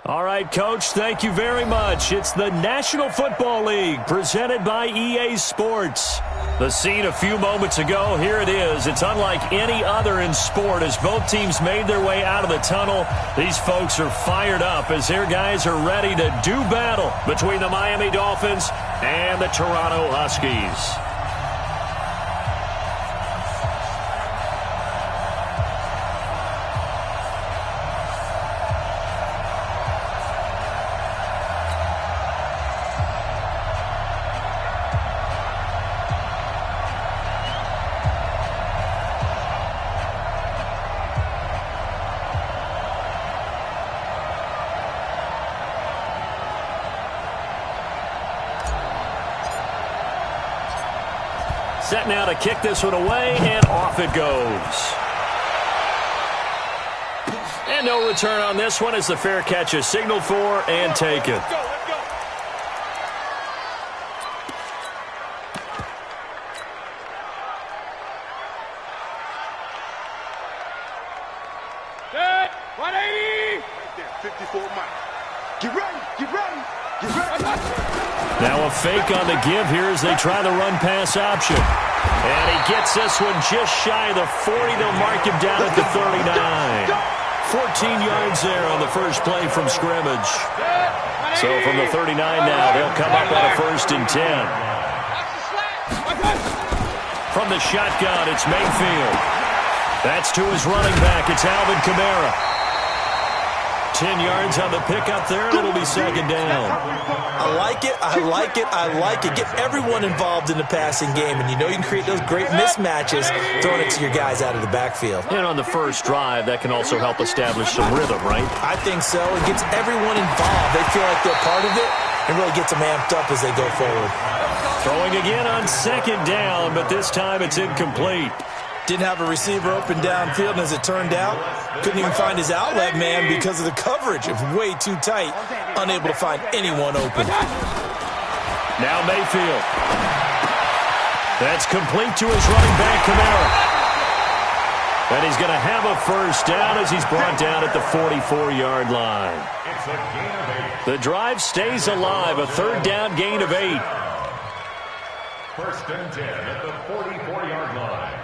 All right, Coach, thank you very much. It's the National Football League presented by EA Sports. The scene a few moments ago, here it is. It's unlike any other in sport as both teams made their way out of the tunnel. These folks are fired up as their guys are ready to do battle between the Miami Dolphins and the Toronto Huskies. Set now to kick this one away, and off it goes. And no return on this one as the fair catch is signaled for and taken. Let's go. Set, 180. Right there, 54 miles. Get ready. Now a fake on the give here as they try the run-pass option. And he gets this one just shy of the 40. They'll mark him down at the 39. 14 yards there on the first play from scrimmage. So from the 39 now, they'll come up on a 1st and 10. From the shotgun, it's Mayfield. That's to his running back. It's Alvin Kamara. 10 yards on the pickup there, and it'll be 2nd down. I like it. Get everyone involved in the passing game, and you know you can create those great mismatches throwing it to your guys out of the backfield. And on the first drive, that can also help establish some rhythm, right? I think so. It gets everyone involved. They feel like they're part of it and really gets them amped up as they go forward. Throwing again on 2nd down, but this time it's incomplete. Didn't have a receiver open downfield, and as it turned out, couldn't even find his outlet man because of the coverage. It was way too tight, unable to find anyone open. Now Mayfield. That's complete to his running back, Kamara. And he's going to have a 1st down as he's brought down at the 44-yard line. The drive stays alive, a 3rd down gain of 8. 1st and 10 at the 44-yard line.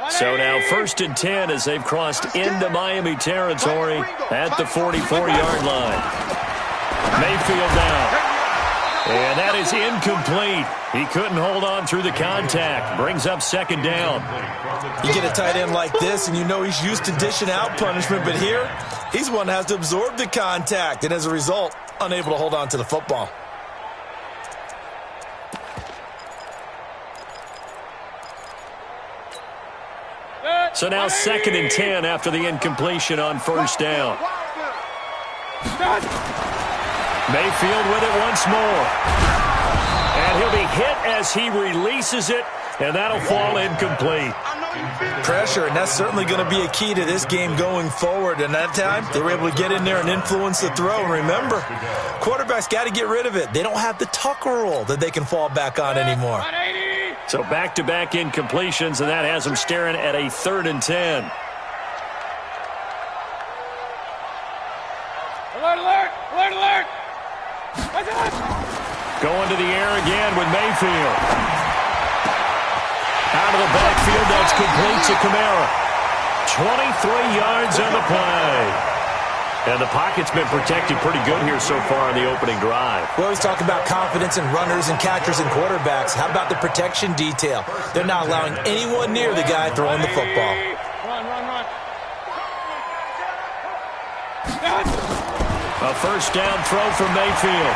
So now 1st and 10 as they've crossed into Miami territory at the 44-yard line. Mayfield now. And that is incomplete. He couldn't hold on through the contact. Brings up 2nd down. You get a tight end like this, and you know he's used to dishing out punishment, but here, he's one that has to absorb the contact, and as a result, unable to hold on to the football. So now 2nd and 10 after the incompletion on 1st down. Mayfield with it once more. And he'll be hit as he releases it, and that'll fall incomplete. Pressure, and that's certainly going to be a key to this game going forward. And that time, they were able to get in there and influence the throw. And remember, quarterbacks got to get rid of it. They don't have the Tucker roll that they can fall back on anymore. So back-to-back incompletions, and that has them staring at a 3rd and 10. Alert! Going to the air again with Mayfield. Out of the backfield, that's complete to Kamara. 23 yards on the play. And the pocket's been protected pretty good here so far in the opening drive. We always talk about confidence in runners and catchers and quarterbacks. How about the protection detail? They're not allowing anyone near the guy throwing the football. Run. A 1st down throw from Mayfield.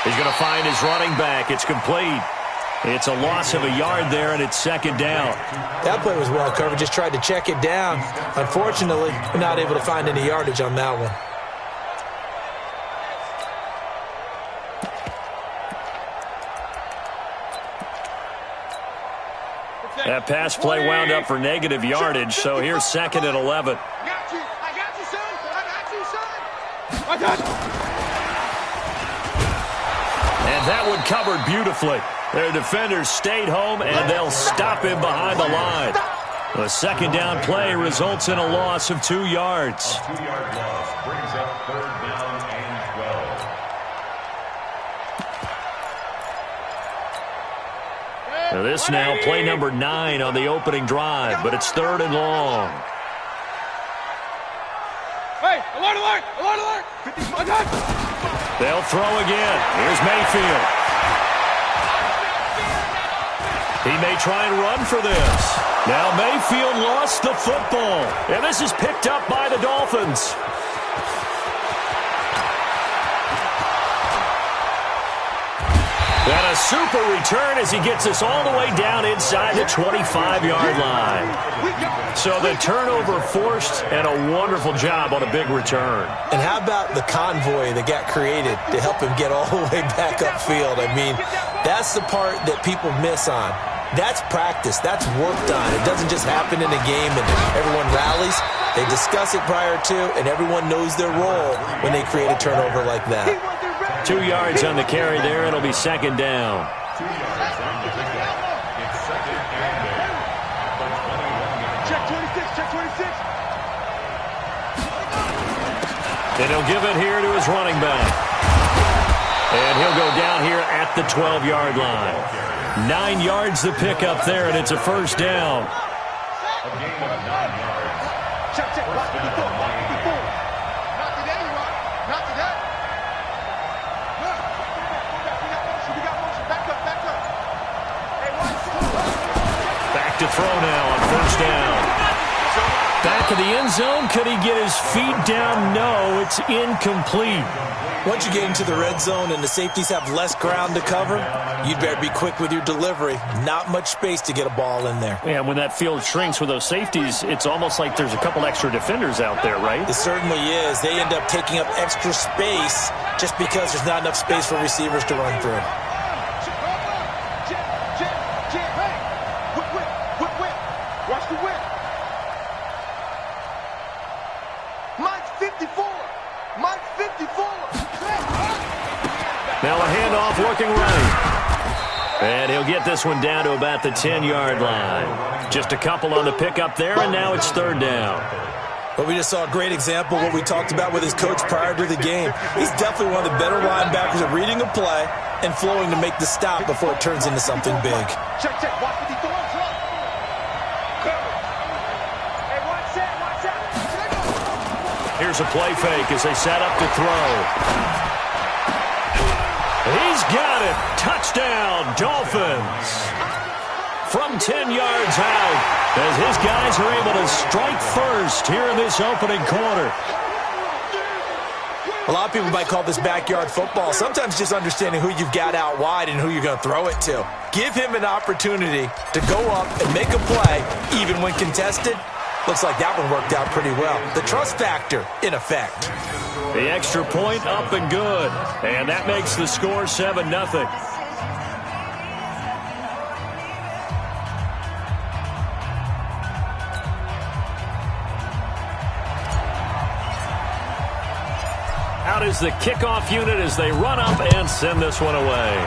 He's going to find his running back. It's complete. It's a loss of a yard there, and it's 2nd down. That play was well covered. Just tried to check it down. Unfortunately, not able to find any yardage on that one. That pass play wound up for negative yardage, so here's 2nd and 11. I got you, son. And that one covered beautifully. Their defenders stayed home, and they'll stop him behind the line. A second down play results in a loss of 2 yards. A 2-yard loss brings up third down and 12. Now this now play number 9 on the opening drive, but it's 3rd and long. Hey, alert, alert, alert, alert. They'll throw again. Here's Mayfield. He may try and run for this. Now Mayfield lost the football. And this is picked up by the Dolphins. And a super return as he gets us all the way down inside the 25-yard line. So the turnover forced, and a wonderful job on a big return. And how about the convoy that got created to help him get all the way back upfield? I mean, that's the part that people miss on. That's practice. That's worked on. It doesn't just happen in a game and everyone rallies. They discuss it prior to, and everyone knows their role when they create a turnover like that. 2 yards on the carry there. It'll be second down. 2 yards on the pickup. It's second and 8. Check 26, check 26. And he'll give it here to his running back. And he'll go down here at the 12-yard line. 9 yards to pick up there, and it's a first down. A gain of 9 yards. Check, check, block 54, block 54. Not today, you are. Not today. Look. We got motion. Back up, back up. Hey, watch. Back to throw now on first down. Back of the end zone. Could he get his feet down? No, it's incomplete. Once you get into the red zone and the safeties have less ground to cover, you'd better be quick with your delivery. Not much space to get a ball in there. Yeah, when that field shrinks with those safeties, it's almost like there's a couple extra defenders out there, right? It certainly is. They end up taking up extra space just because there's not enough space for receivers to run through. Watch the whip. Mike's 54. Mike's 54. Now a handoff looking right. And he'll get this one down to about the 10-yard line. Just a couple on the pickup there, and now it's third down. But we just saw a great example of what we talked about with his coach prior to the game. He's definitely one of the better linebackers at reading a play and flowing to make the stop before it turns into something big. Check, check. Watch 54. Hey, watch that. Here's a play fake as they set up to throw. He's got it. Touchdown, Dolphins. From 10 yards out, as his guys are able to strike first here in this opening quarter. A lot of people might call this backyard football. Sometimes just understanding who you've got out wide and who you're going to throw it to. Give him an opportunity to go up and make a play, even when contested. Looks like that one worked out pretty well. The trust factor in effect. The extra point up and good. And that makes the score 7-0. Out is the kickoff unit as they run up and send this one away.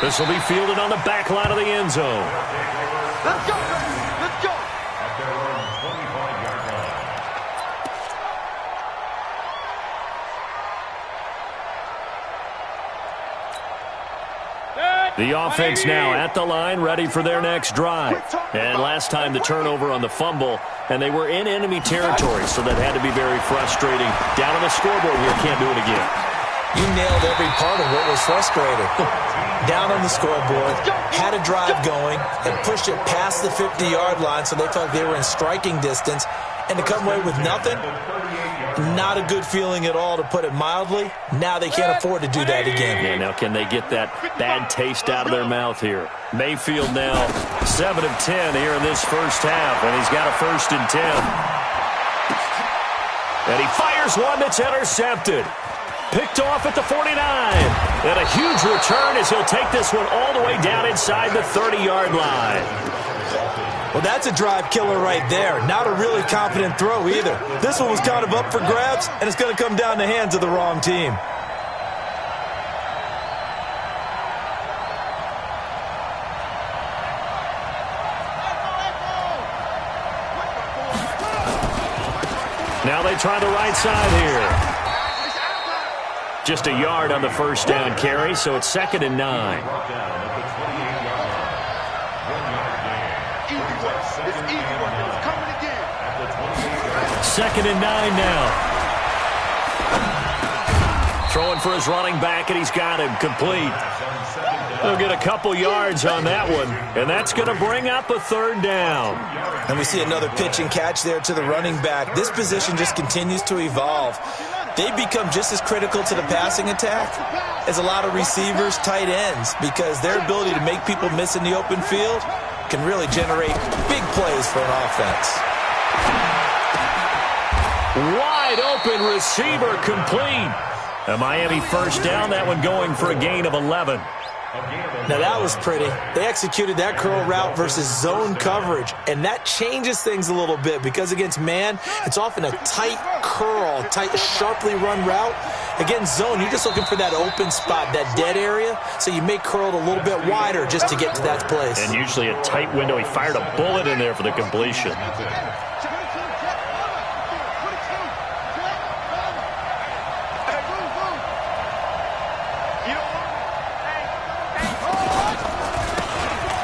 This will be fielded on the back line of the end zone. Let's go, let's go. At their own 25-yard line. The offense now at the line, ready for their next drive. And last time the turnover on the fumble, and they were in enemy territory, so that had to be very frustrating. Down on the scoreboard here, can't do it again. You nailed every part of what was frustrating. Down on the scoreboard, had a drive going, and pushed it past the 50-yard line, so they felt like they were in striking distance. And to come away with nothing, not a good feeling at all, to put it mildly. Now they can't afford to do that again. Yeah, now can they get that bad taste out of their mouth here? Mayfield now 7 of 10 here in this first half, and he's got a 1st and 10. And he fires one that's intercepted. Picked off at the 49. And a huge return as he'll take this one all the way down inside the 30-yard line. Well, that's a drive killer right there. Not a really confident throw either. This one was kind of up for grabs, and it's going to come down the hands of the wrong team. Now they try the right side here. Just a yard on the first down carry, so it's 2nd and 9. Second and 9 now. Throwing for his running back, and he's got him complete. They'll get a couple yards on that one, and that's going to bring up a 3rd down. And we see another pitch and catch there to the running back. This position just continues to evolve. They become just as critical to the passing attack as a lot of receivers, tight ends, because their ability to make people miss in the open field can really generate big plays for an offense. Wide open receiver complete. A Miami first down, that one going for a gain of 11. Now that was pretty. They executed that curl route versus zone coverage, and that changes things a little bit because against man, it's often a tight curl, tight, sharply run route. Against zone, you're just looking for that open spot, that dead area, so you make curl a little bit wider just to get to that place. And usually a tight window. He fired a bullet in there for the completion.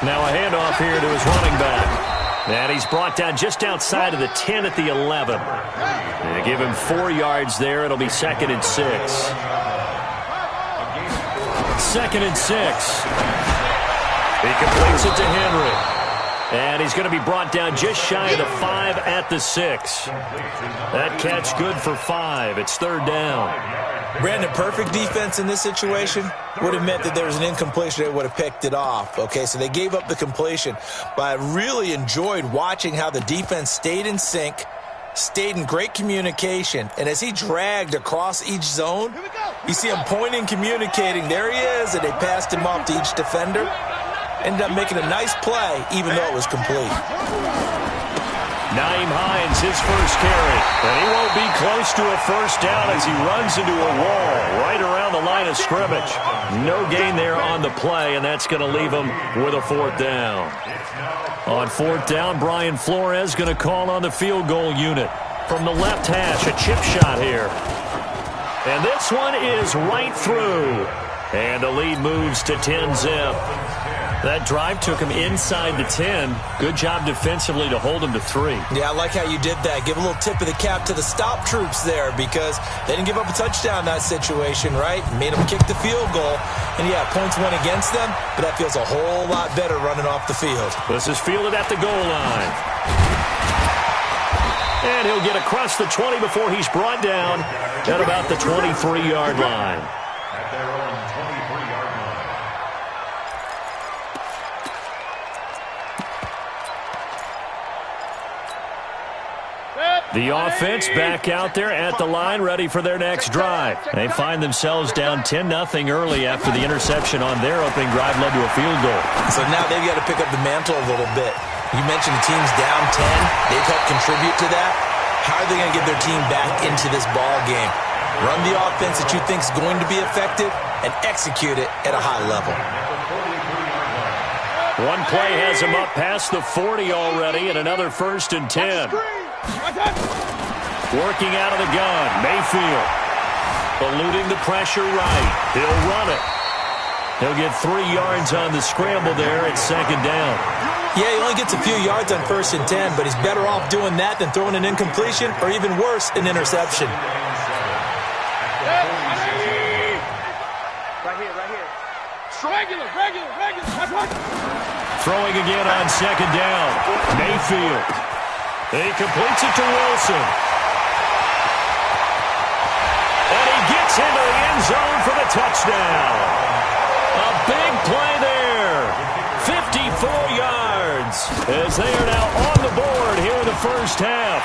Now a handoff here to his running back. And he's brought down just outside of the 10 at the 11. They give him 4 yards there. It'll be 2nd and 6. 2nd and 6. He completes it to Henry. And he's going to be brought down just shy of the 5 at the 6. That catch good for 5. It's 3rd down. Brandon, perfect defense in this situation would have meant that there was an incompletion. They would have picked it off. Okay, so they gave up the completion. But I really enjoyed watching how the defense stayed in sync, stayed in great communication. And as he dragged across each zone, you see him pointing, communicating. There he is, and they passed him off to each defender. Ended up making a nice play, even though it was complete. Nyheim Hines, his first carry. And he won't be close to a first down as he runs into a wall right around the line of scrimmage. No gain there on the play, and that's going to leave him with a 4th down. On 4th down, Brian Flores going to call on the field goal unit. From the left hash, a chip shot here. And this one is right through. And the lead moves to 10-zip. That drive took him inside the 10. Good job defensively to hold him to 3. Yeah, I like how you did that. Give a little tip of the cap to the stop troops there because they didn't give up a touchdown in that situation, right? Made them kick the field goal. And, yeah, points went against them, but that feels a whole lot better running off the field. This is fielded at the goal line. And he'll get across the 20 before he's brought down at about the 23-yard line. The offense back out there at the line, ready for their next drive. They find themselves down 10-0 early after the interception on their opening drive led to a field goal. So now they've got to pick up the mantle a little bit. You mentioned the team's down 10. They've helped contribute to that. How are they going to get their team back into this ball game? Run the offense that you think is going to be effective and execute it at a high level. One play has him up past the 40 already and another 1st and 10. Working out of the gun, Mayfield. Eluding the pressure right. He'll run it. He'll get 3 yards on the scramble there at 2nd down. Yeah, he only gets a few yards on 1st and 10, but he's better off doing that than throwing an incompletion or even worse, an interception. Right here. Regular. Throwing again on 2nd down. Mayfield. He completes it to Wilson. And he gets into the end zone for the touchdown. A big play there. 54 yards as they are now on the board here in the first half.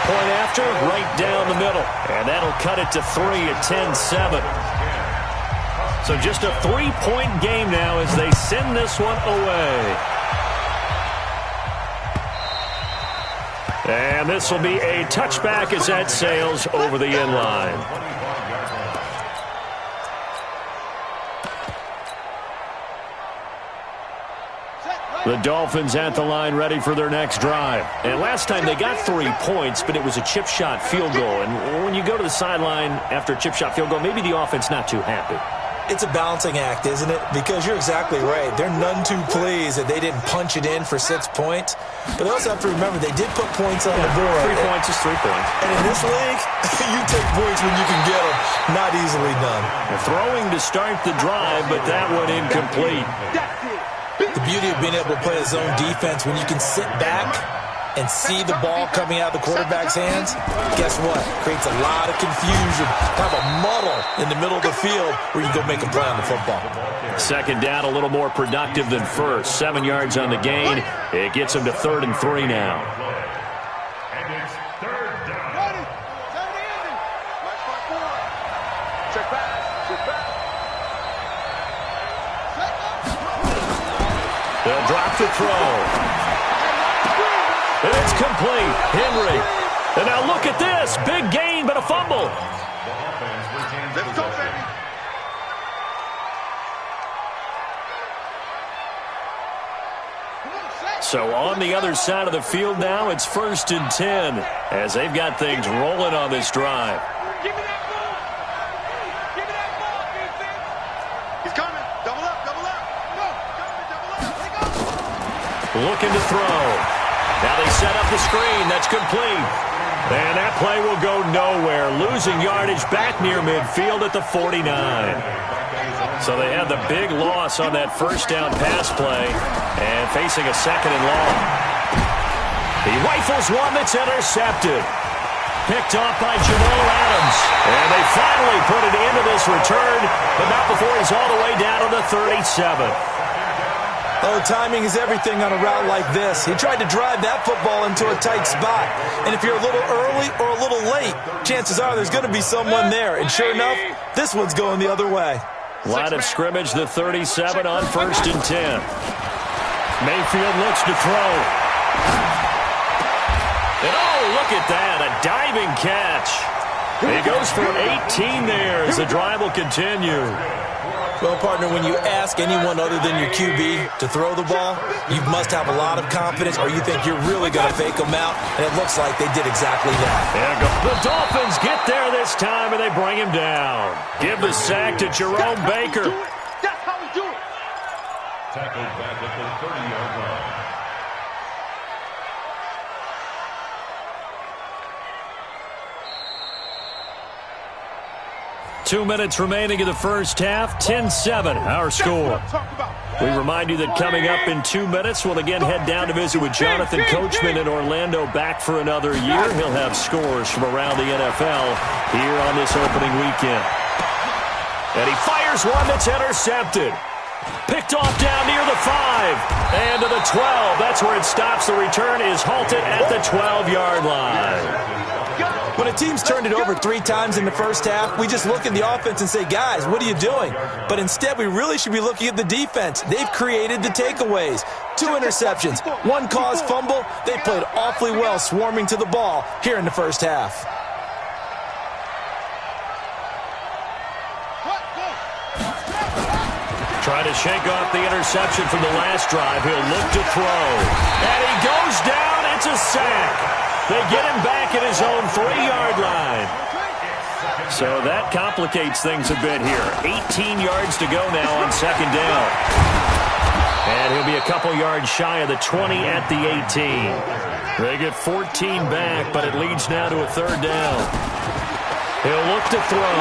Point after, right down the middle. And that'll cut it to 3 at 10-7. So just a 3-point game now as they send this one away. And this will be a touchback as that sails over the end line. The Dolphins at the line ready for their next drive. And last time they got 3 points, but it was a chip shot field goal. And when you go to the sideline after a chip shot field goal, maybe the offense not too happy. It's a balancing act, isn't it? Because you're exactly right. They're none too pleased that they didn't punch it in for 6 points. But they also have to remember they did put points on the board. 3 points is 3 points. And in this league, you take points when you can get them. Not easily done. Throwing to start the drive, but that one incomplete. The beauty of being able to play a zone defense when you can sit back and see the ball coming out of the quarterback's hands, guess what? Creates a lot of confusion, kind of a muddle in the middle of the field where you go make a play on the football. Second down, a little more productive than first. 7 yards on the gain. It gets them to 3rd and 3 now. And it's 3rd down. Ready. 70. Watch my board. Check back. Check back. They'll drop the throw. And it's complete. Henry. And now look at this. Big gain, but a fumble. The offense retains Let's go, possession. baby. So on the other side of the field now, it's 1st and 10 as they've got things rolling on this drive. Give me that ball. Give me that ball, defense. He's coming. Double up, double up. Go. Coming, double up. Let go. Looking to throw. Now they set up the screen. That's complete. And that play will go nowhere. Losing yardage back near midfield at the 49. So they had the big loss on that first down pass play and facing a 2nd and long. He rifles one that's intercepted. Picked off by Jamal Adams. And they finally put it into this return, but not before he's all the way down to the 37. Oh, timing is everything on a route like this. He tried to drive that football into a tight spot. And if you're a little early or a little late, chances are there's going to be someone there. And sure enough, this one's going the other way. Line of scrimmage, the 37 on 1st and 10. Mayfield looks to throw. And oh, look at that, a diving catch. He goes for 18 there as the drive will continue. Well, partner, when you ask anyone other than your QB to throw the ball, you must have a lot of confidence or you think you're really going to fake them out, and it looks like they did exactly that. The Dolphins get there this time, and they bring him down. Give the sack to Jerome Baker. That's how we do it. Tackled back at the 30-yard line. Two minutes remaining in the first half. 10-7, our score. We remind you that coming up in 2 minutes, we'll again head down to visit with Jonathan Coachman in Orlando, back for another year. He'll have scores from around the NFL here on this opening weekend. And he fires one that's intercepted. Picked off down near the 5 and to the 12. That's where it stops. The return is halted at the 12-yard line. When a team's turned it over 3 times in the first half, we just look at the offense and say, guys, what are you doing? But instead, we really should be looking at the defense. They've created the takeaways. 2 interceptions, 1 caused fumble. They played awfully well swarming to the ball here in the first half. Trying to shake off the interception from the last drive. He'll look to throw. And he goes down. It's a sack. They get him back at his own 3-yard line. So that complicates things a bit here. 18 yards to go now on 2nd down. And he'll be a couple yards shy of the 20 at the 18. They get 14 back, but it leads now to a 3rd down. He'll look to throw.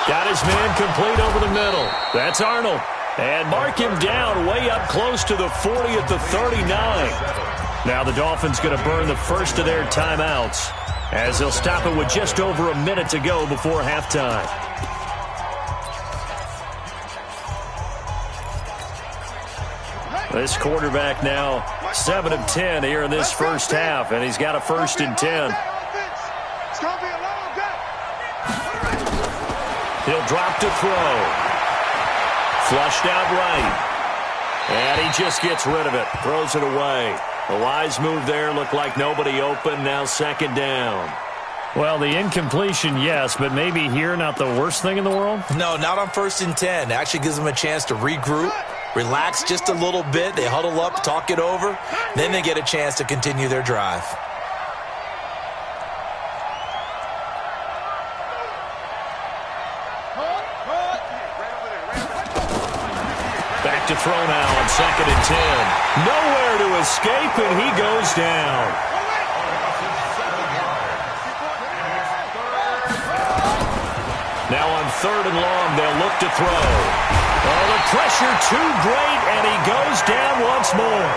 Got his man complete over the middle. That's Arnold. And mark him down way up close to the 40 at the 39. Now the Dolphins going to burn the first of their timeouts as they'll stop it with just over a minute to go before halftime. This quarterback now 7 of 10 here in this first half, and he's got a 1st and 10. It's going to be a long day. He'll drop to throw. Flushed out right. And he just gets rid of it. Throws it away. A wise move there. Looked like nobody open. Now 2nd down. Well, the incompletion, yes, but maybe here not the worst thing in the world? No, not on 1st and 10. Actually gives them a chance to regroup, relax just a little bit. They huddle up, talk it over. Then they get a chance to continue their drive. Back to throw now on 2nd and 10. Nowhere to escape, and he goes down. Now on 3rd and long, they'll look to throw. Oh, the pressure too great, and he goes down once more.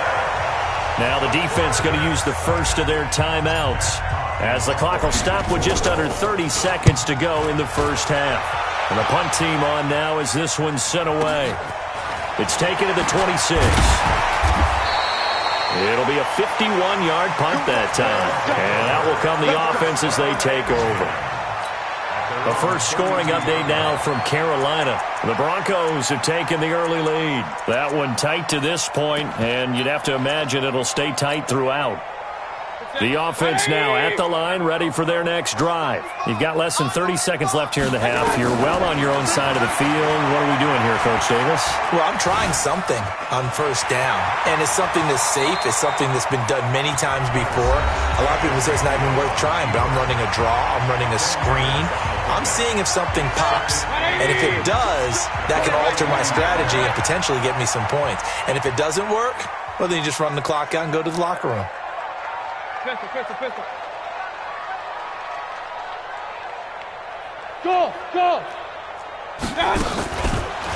Now the defense going to use the first of their timeouts, as the clock will stop with just under 30 seconds to go in the first half. And the punt team on now as this one's sent away. It's taken to the 26. It'll be a 51-yard punt that time. And out will come the offense as they take over. The first scoring update now from Carolina. The Broncos have taken the early lead. That one tight to this point, and you'd have to imagine it'll stay tight throughout. The offense now at the line, ready for their next drive. You've got less than 30 seconds left here in the half. You're well on your own side of the field. What are we doing here, Coach Davis? Well, I'm trying something on first down, and it's something that's safe. It's something that's been done many times before. A lot of people say it's not even worth trying, but I'm running a draw. I'm running a screen. I'm seeing if something pops, and if it does, that can alter my strategy and potentially get me some points. And if it doesn't work, well, then you just run the clock out and go to the locker room. Pistol. Go!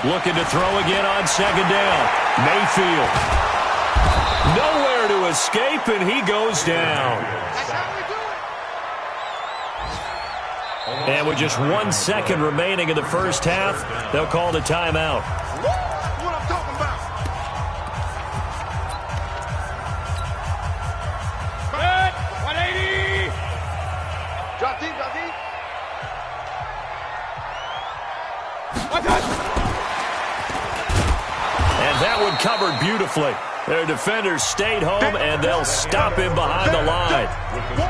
Looking to throw again on 2nd down. Mayfield. Nowhere to escape, and he goes down. That's how we do it. And with just 1 second remaining in the first half, they'll call the timeout. That's what I'm talking about. Good! 180! Drop deep. And that one covered beautifully. Their defenders stayed home, and they'll stop him behind the line.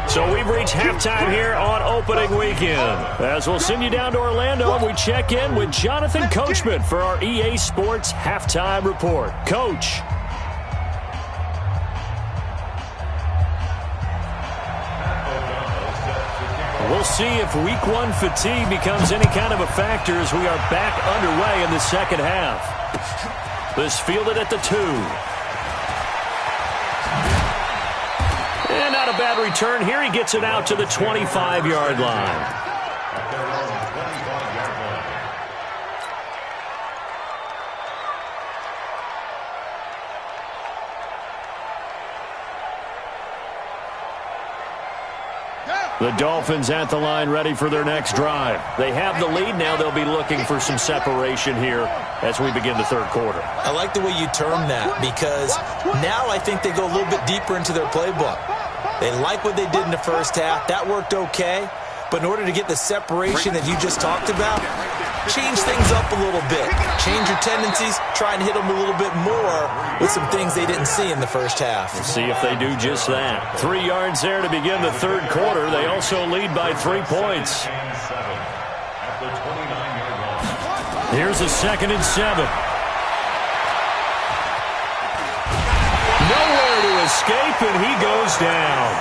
So we've reached halftime here on opening weekend. As we'll send you down to Orlando, and we check in with Jonathan Coachman for our EA Sports Halftime Report. Coach. We'll see if Week 1 fatigue becomes any kind of a factor as we are back underway in the second half. This fielded at the 2. And not a bad return here. He gets it out to the 25-yard line. The Dolphins at the line, ready for their next drive. They have the lead now. They'll be looking for some separation here as we begin the third quarter. I like the way you term that, because now I think they go a little bit deeper into their playbook. They like what they did in the first half. That worked okay. But in order to get the separation that you just talked about, change things up a little bit. Change your tendencies. Try and hit them a little bit more with some things they didn't see in the first half. We'll see if they do just that. 3 yards there to begin the third quarter. They also lead by 3 points. Here's a 2nd and 7. Nowhere to escape, and he goes down.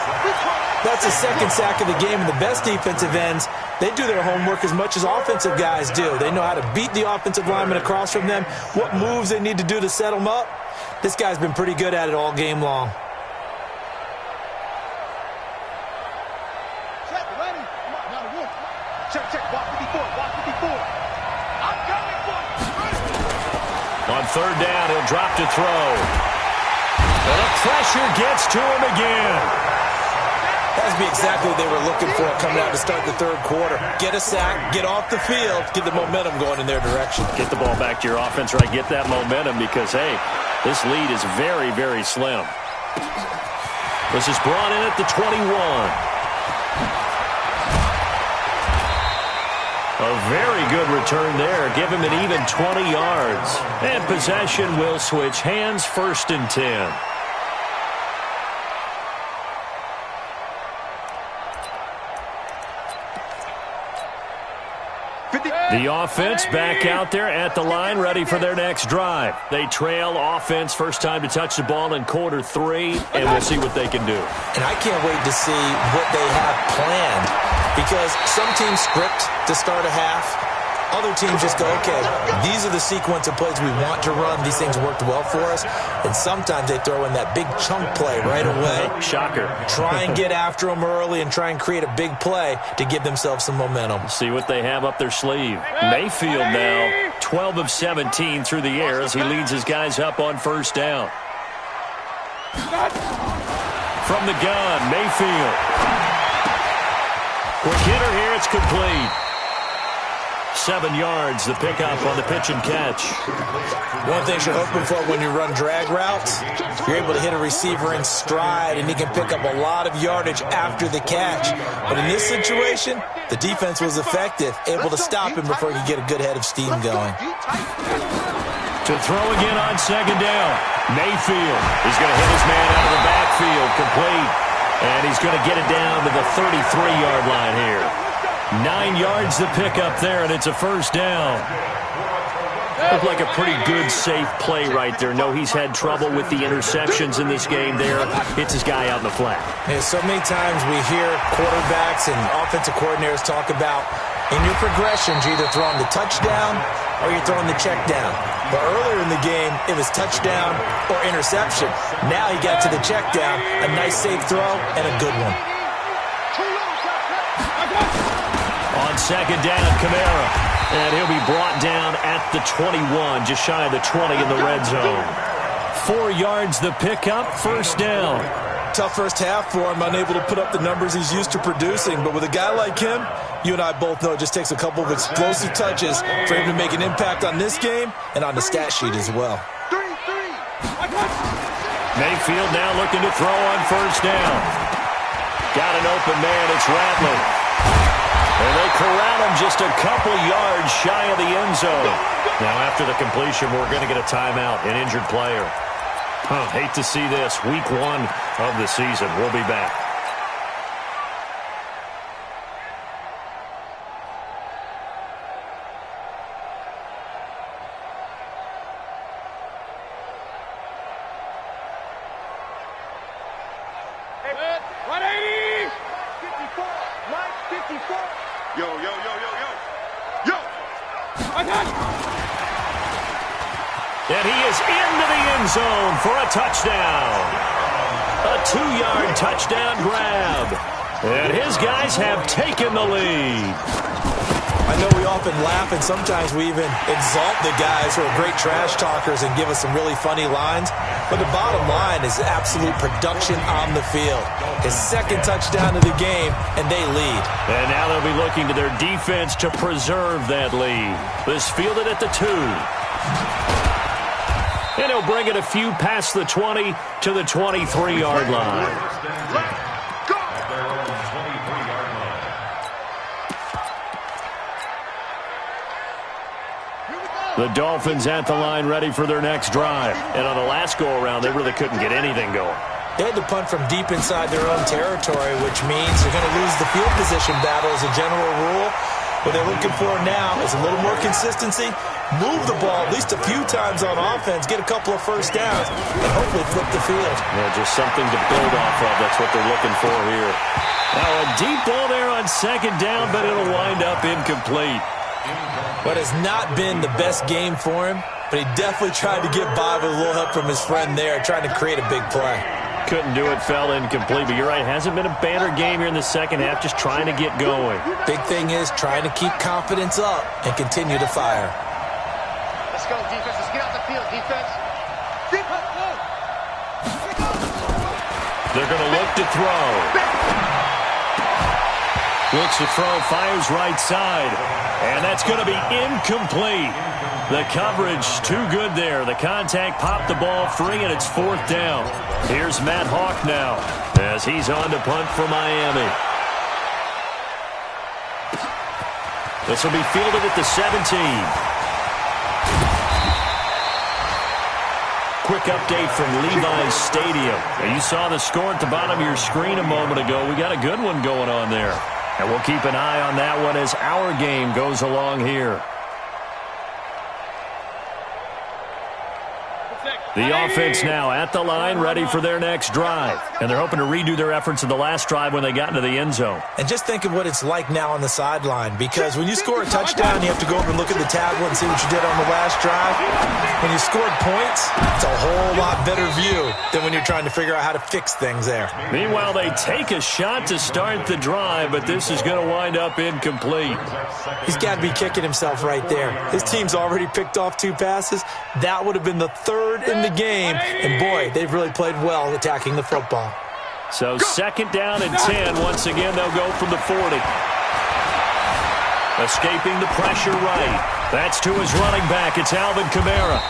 That's the second sack of the game, and the best defensive ends, they do their homework as much as offensive guys do. They know how to beat the offensive lineman across from them, what moves they need to do to set them up. This guy's been pretty good at it all game long. Check, ready? Come on, now the wolf. Check. Walk 54. I'm coming for you. On 3rd down, he'll drop to throw. And the pressure gets to him again. That would be exactly what they were looking for coming out to start the third quarter. Get a sack, get off the field, get the momentum going in their direction. Get the ball back to your offense, right? Get that momentum because, hey, this lead is very, very slim. This is brought in at the 21. A very good return there. Give him an even 20 yards. And possession will switch hands, 1st and 10. The offense back out there at the line, ready for their next drive. They trail offense, first time to touch the ball in quarter 3, and we'll see what they can do. And I can't wait to see what they have planned, because some teams script to start a half. Other teams just go, okay, these are the sequence of plays we want to run. These things worked well for us. And sometimes they throw in that big chunk play right away. Shocker. Try and get after them early and try and create a big play to give themselves some momentum. See what they have up their sleeve. Mayfield now 12 of 17 through the air as he leads his guys up on first down. From the gun, Mayfield. Quick hitter here, it's complete. 7 yards, the pickup on the pitch and catch. One thing you're hoping for when you run drag routes, you're able to hit a receiver in stride, and he can pick up a lot of yardage after the catch. But in this situation, the defense was effective, able to stop him before he could get a good head of steam going. To throw again on second down. Mayfield is going to hit his man out of the backfield, complete. And he's going to get it down to the 33-yard line here. 9 yards to pick up there, and it's a first down. Looked like a pretty good, safe play right there. No, he's had trouble with the interceptions in this game there. Hits his guy out in the flat. Yeah, so many times we hear quarterbacks and offensive coordinators talk about in your progressions, you're either throwing the touchdown or you're throwing the check down. But earlier in the game, it was touchdown or interception. Now he got to the check down, a nice safe throw, and a good one. On second down, Kamara. And he'll be brought down at the 21, just shy of the 20 in the red zone. 4 yards the pickup, first down. Tough first half for him, unable to put up the numbers he's used to producing. But with a guy like him, you and I both know it just takes a couple of explosive touches for him to make an impact on this game and on the stat sheet as well. Mayfield now looking to throw on first down. Got an open man, it's Rattler. And they corral him just a couple yards shy of the end zone. Now after the completion, we're going to get a timeout, an injured player. Hate to see this. Week 1 of the season. We'll be back. And he is into the end zone for a touchdown. A 2-yard touchdown grab. And his guys have taken the lead. I know we often laugh, and sometimes we even exalt the guys who are great trash talkers and give us some really funny lines. But the bottom line is absolute production on the field. His second touchdown of the game, and they lead. And now they'll be looking to their defense to preserve that lead. This fielded at the 2. And he'll bring it a few past the 20 to the 23-yard line. The Dolphins at the line ready for their next drive. And on the last go-around, they really couldn't get anything going. They had to punt from deep inside their own territory, which means they're going to lose the field position battle as a general rule. What they're looking for now is a little more consistency, move the ball at least a few times on offense, get a couple of first downs, and hopefully flip the field. Yeah, just something to build off of. That's what they're looking for here. Now a deep ball there on second down, but it'll wind up incomplete. What has not been the best game for him, but he definitely tried to get by with a little help from his friend there, trying to create a big play. Couldn't do it, fell incomplete, but you're right, hasn't been a banner game here in the second half, just trying to get going. Big thing is trying to keep confidence up and continue to fire. Let's go, defense. Let's get out the field, defense. They're going to look to throw. Looks to throw, fires right side. And that's going to be incomplete. The coverage too good there. The contact popped the ball free, and it's fourth down. Here's Matt Hawk now as he's on to punt for Miami. This will be fielded at the 17. Quick update from Levi's Stadium. You saw the score at the bottom of your screen a moment ago. We got a good one going on there. And we'll keep an eye on that one as our game goes along here. The offense now at the line, ready for their next drive. And they're hoping to redo their efforts in the last drive when they got into the end zone. And just think of what it's like now on the sideline, because when you score a touchdown, you have to go over and look at the tablet and see what you did on the last drive. When you scored points, it's a whole lot better view than when you're trying to figure out how to fix things there. Meanwhile, they take a shot to start the drive, but this is going to wind up incomplete. He's got to be kicking himself right there. His team's already picked off 2 passes. That would have been the 3rd in the game, and boy, they've really played well attacking the football. So 2nd down and 10. Once again, they'll go from the 40. Escaping the pressure right. That's to his running back. It's Alvin Kamara.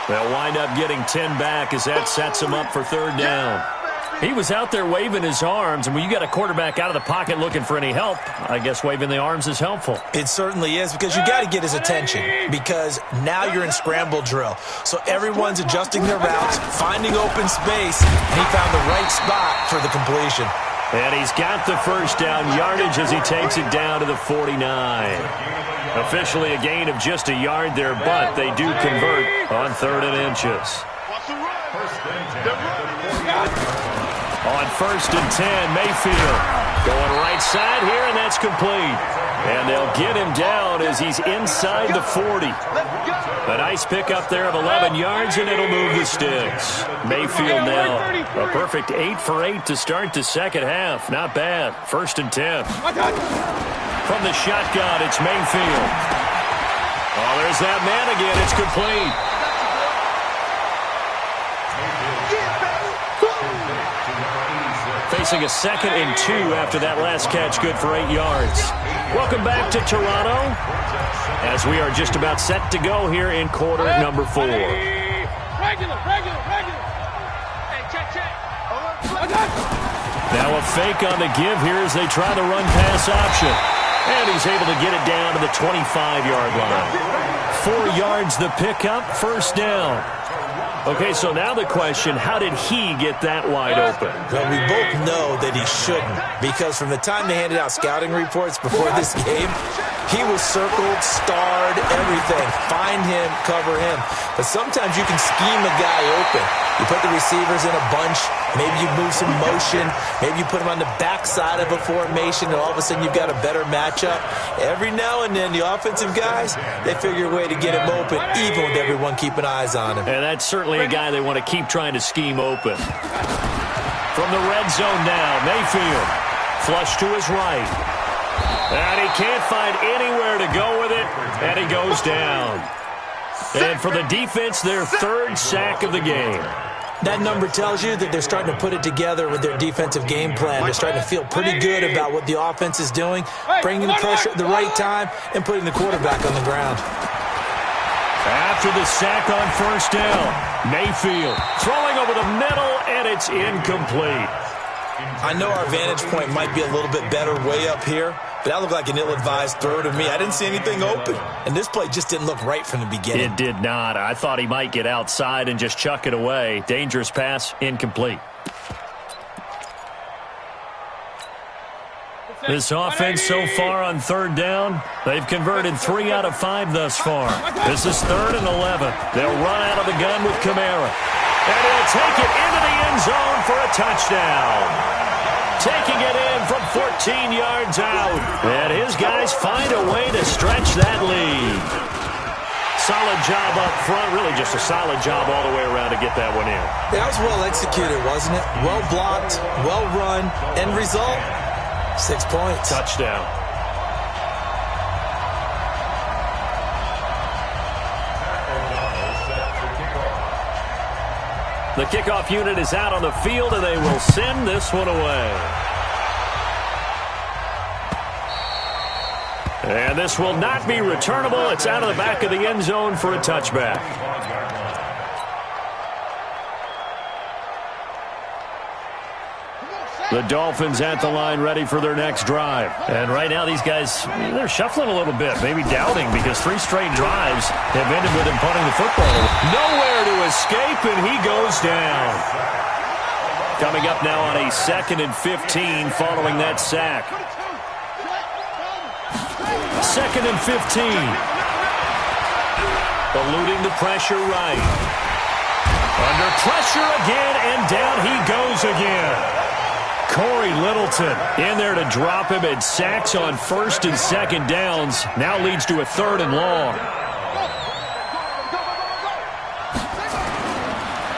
They'll wind up getting 10 back as that sets him up for 3rd down. He was out there waving his arms, and when you got a quarterback out of the pocket looking for any help, I guess waving the arms is helpful. It certainly is, because you got to get his attention, because now you're in scramble drill. So everyone's adjusting their routes, finding open space, and he found the right spot for the completion. And he's got the 1st down yardage as he takes it down to the 49. Officially a gain of just a yard there, but they do convert on 3rd and inches. On 1st and 10, Mayfield going right side here, and that's complete. And they'll get him down as he's inside the 40. A nice pickup there of 11 yards, and it'll move the sticks. Mayfield now a perfect 8 for 8 to start the 2nd half. Not bad. 1st and 10. From the shotgun, it's Mayfield. Oh, there's that man again. It's complete. Facing a 2nd and 2 after that last catch, good for 8 yards. Welcome back to Toronto as we are just about set to go here in quarter number 4. Regular. Hey, check. Now a fake on the give here as they try the run-pass option. And he's able to get it down to the 25-yard line. 4 yards the pickup, 1st down. Okay, so now the question, how did he get that wide open? Well, we both know that he shouldn't, because from the time they handed out scouting reports before this game, he was circled, starred, everything. Find him, cover him. But sometimes you can scheme a guy open. You put the receivers in a bunch. Maybe you move some motion. Maybe you put them on the backside of a formation, and all of a sudden you've got a better matchup. Every now and then, the offensive guys, they figure a way to get him open, even with everyone keeping eyes on him. And that's certainly a guy they want to keep trying to scheme open. From the red zone now, Mayfield. Flush to his right. And he can't find anywhere to go with it, and he goes down. And for the defense, their 3rd sack of the game. That number tells you that they're starting to put it together with their defensive game plan. They're starting to feel pretty good about what the offense is doing, bringing the pressure at the right time, and putting the quarterback on the ground. After the sack on 1st down, Mayfield throwing over the middle, and it's incomplete. I know our vantage point might be a little bit better way up here, but that looked like an ill-advised throw to me. I didn't see anything open, and this play just didn't look right from the beginning. It did not. I thought he might get outside and just chuck it away. Dangerous pass, incomplete. This offense so far on 3rd down, they've converted 3 out of 5 thus far. This is 3rd and 11. They'll run out of the gun with Kamara. And he'll take it into the end zone for a touchdown. Taking it in from 14 yards out. And his guys find a way to stretch that lead. Solid job up front. Really just a solid job all the way around to get that one in. That was well executed, wasn't it? Well blocked, well run. End result, 6 points. Touchdown. The kickoff unit is out on the field, and they will send this one away. And this will not be returnable. It's out of the back of the end zone for a touchback. The Dolphins at the line ready for their next drive. And right now these guys, they're shuffling a little bit, maybe doubting, because 3 straight drives have ended with him punting the football. Nowhere to escape, and he goes down. Coming up now on a 2nd and 15 following that sack. 2nd and 15. Eluding the pressure right. Under pressure again, and down he goes again. Corey Littleton in there to drop him, and sacks on 1st and 2nd downs. Now leads to a 3rd and long.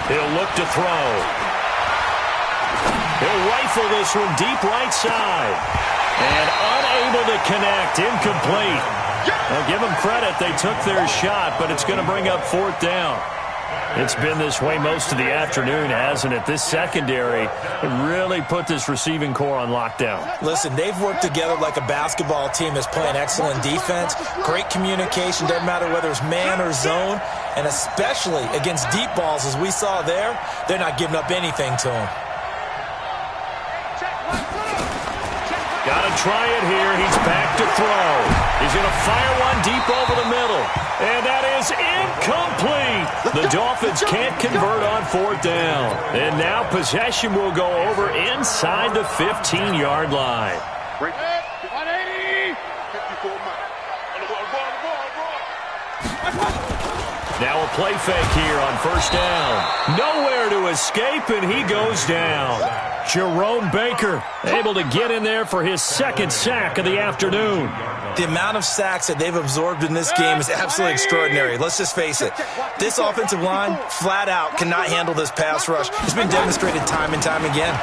He'll look to throw. He'll rifle this one deep right side. And unable to connect. Incomplete. Now give them credit. They took their shot, but it's going to bring up 4th down. It's been this way most of the afternoon, hasn't it? This secondary really put this receiving core on lockdown. Listen, they've worked together like a basketball team that's playing excellent defense. Great communication, doesn't matter whether it's man or zone. And especially against deep balls, as we saw there, they're not giving up anything to them. Got to try it here. He's back to throw. He's going to fire one deep over the middle. And that is incomplete. The Dolphins can't convert on 4th down. And now possession will go over inside the 15-yard line. 180. 54 miles. Now a play fake here on 1st down. Nowhere to escape, and he goes down. Jerome Baker able to get in there for his 2nd sack of the afternoon. The amount of sacks that they've absorbed in this game is absolutely extraordinary. Let's just face it. This offensive line, flat out, cannot handle this pass rush. It's been demonstrated time and time again.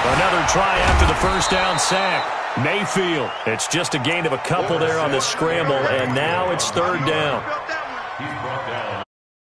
Another try after the 1st down sack. Mayfield. It's just a gain of a couple there on the scramble, and now it's 3rd down.